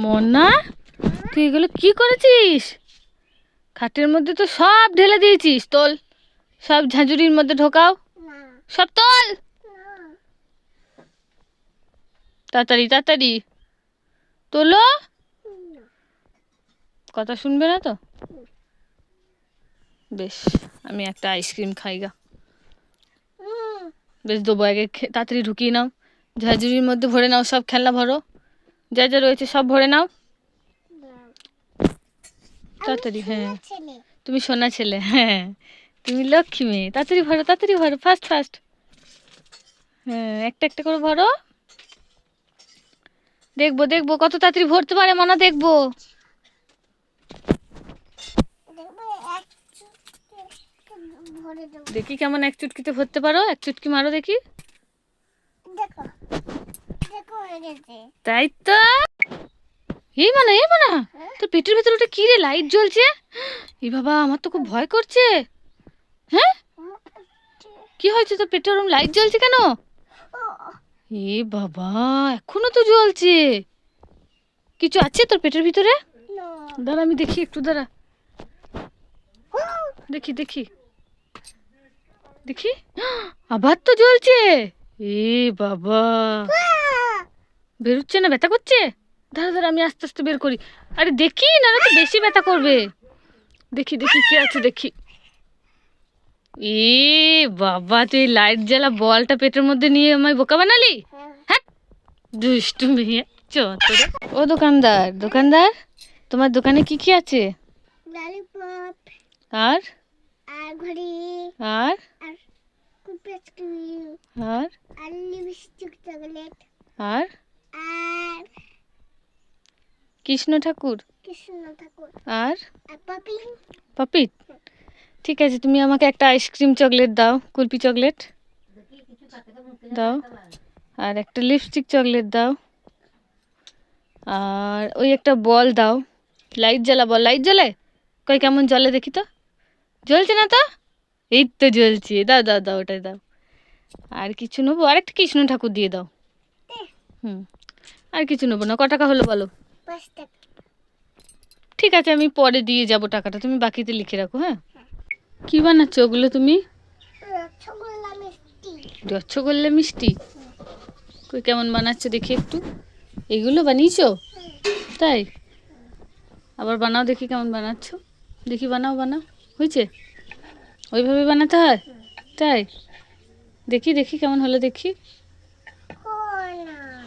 মন্না, তুই এগুলো কি করেছিস? খাটের মধ্যে তো সব ঢেলে দিয়েছিস। তোল, সব ঝাঁঝুরির মধ্যে ঢোকাও, সব তোল তাড়াতাড়ি তাড়াতাড়ি তোলো। কথা শুনবে না তো? বেশ, আমি একটা আইসক্রিম খাই গা। বেশ দেবো, আগে তাড়াতাড়ি ঢুকিয়ে নাও, ঝাঁঝুরির মধ্যে ভরে নাও, সব খেলনা ভরো, যা যা রয়েছে সব ভরে নাও তাড়াতাড়ি। হ্যাঁ, তুমি সোনা ছেলে, হ্যাঁ তুমি লক্ষ্মী মেয়ে। তাড়াতাড়ি ভরো, ফাস্ট ফাস্ট। হ্যাঁ, একটা একটা করে ভরো। দেখবো দেখবো কত তাড়াতাড়ি ভরতে পারে মনা, দেখবো। দেখি কেমন এক চুটকিতে ভরতে পারো, এক চুটকি মারো দেখি। তাই তো। এই মানা, তোর পেটের ভেতর ওটা কি রে? লাইট জ্বলছে। এই বাবা, আমার তো খুব ভয় করছে। হ্যাঁ, কি হয়েছে তোর পেটে ওরকম লাইট জ্বলছে কেন? এ বাবা, এখনো তো জ্বলছে। কিছু আছে তোর পেটের ভিতরে? দাঁড়া আমি দেখি, একটু দাঁড়া, দেখি দেখি দেখি। আবার তো জ্বলছে। এ বাবা, বেরোচ্ছে না? ব্যথা করছে? দাঁড়া দাঁড়া, আমি আস্তে আস্তে বের করি। আরে দেখি না, তো বেশি ব্যথা করবে। দেখি দেখি কি আছে দেখি। এ বাবা, তুই লাইট জ্বালা বলটা পেটের মধ্যে নিয়ে আমায় বোকা বানালি। হ্যাঁ, দুষ্টু মেয়ে। চত্বরে। ও দোকানদার, দোকানদার, তোমার দোকানে কি কি আছে? ললিপপ, আর আর ঘড়ি, আর আর আর আর লিপস্টিক, চকলেট, আর আর কৃষ্ণ ঠাকুর, আর পপিট। ঠিক আছে, তুমি আমাকে একটা আইসক্রিম চকলেট দাও, কুলপি চকলেট দাও, আর একটা লিপস্টিক চকলেট দাও, আর ওই একটা বল দাও। লাইট জ্বালা বল, লাইট জ্বলে? কই কেমন জ্বলে দেখি তো। জ্বলছে না তো? এই তো জ্বলছে, দাও দাও দাও, ওটাই দাও। আর কিছু নেবো? আরেকটা কৃষ্ণ ঠাকুর দিয়ে দাও। আর কিছু নেবো না। ক টাকা হলো বলো? 5 টাকা। ঠিক আছে, আমি পরে দিয়ে যাব টাকাটা, তুমি বাকিতে লিখে রাখো। হ্যাঁ, কি বানাচ্ছ ওগুলো তুমি? রসগোল্লা মিষ্টি। কই কেমন বানাচ্ছ দেখি একটু। এগুলো বানিয়েছো? তাই, আবার বানাও দেখি কেমন বানাচ্ছ। দেখি, বানাও বানাও। হয়েছে? ওইভাবে বানাতে হয়? তাই, দেখি দেখি কেমন হলো দেখি।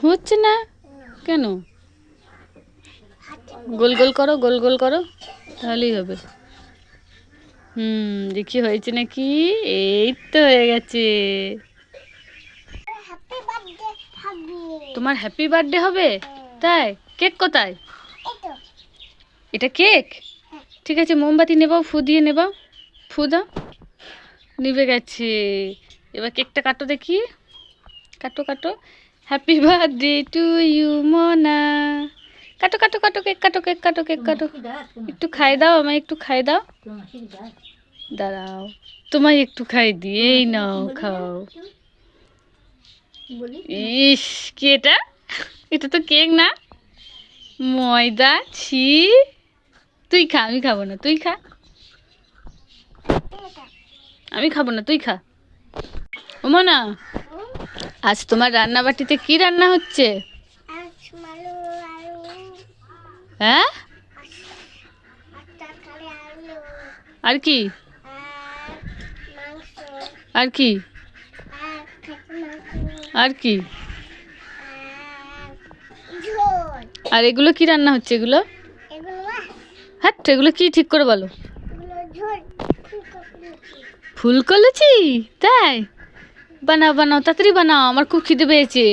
হচ্ছে না কেন? গোল গোল করো, গোল গোল করো, তাহলেই হবে। দেখি হয়েছে নাকি। এই তো হয়ে গেছে। তোমার হ্যাপি বার্থডে হবে? তাই, কেক কোথায়? এটা কেক? ঠিক আছে, মোমবাতি নেবাও, ফু দিয়ে নেবাও, ফু দাও। নিভে গেছে। এবার কেকটা কাটো দেখি, কাটো কাটো। Happy birthday to you Mona. কাটো কাটো কাটো, কেক কাটো, কেক কাটো, কেক কাটো। একটু খাই দাও, আমায় একটু খাই দাও। দাঁড়াও, তোমায় একটু খাই দিই, নাও খাও। ইস, কি এটা? এটা তো কেক না, ময়দা। ছি, তুই খা, আমি খাবো না, তুই খা। আমি খাবো না, তুই খা। ওমা না, আজ তোমার রান্না বাটিতে কি রান্না হচ্ছে? হ্যাঁ, আর কি? আর কি? আর কি? আর এগুলো কি রান্না হচ্ছে? এগুলো হ্যাঁ, এগুলো কি ঠিক করে বলো? ফুলকলুচি। তাই, বানাও বানাও, তাড়াতাড়ি বানাও, আমার খুব খিদে পেয়েছে।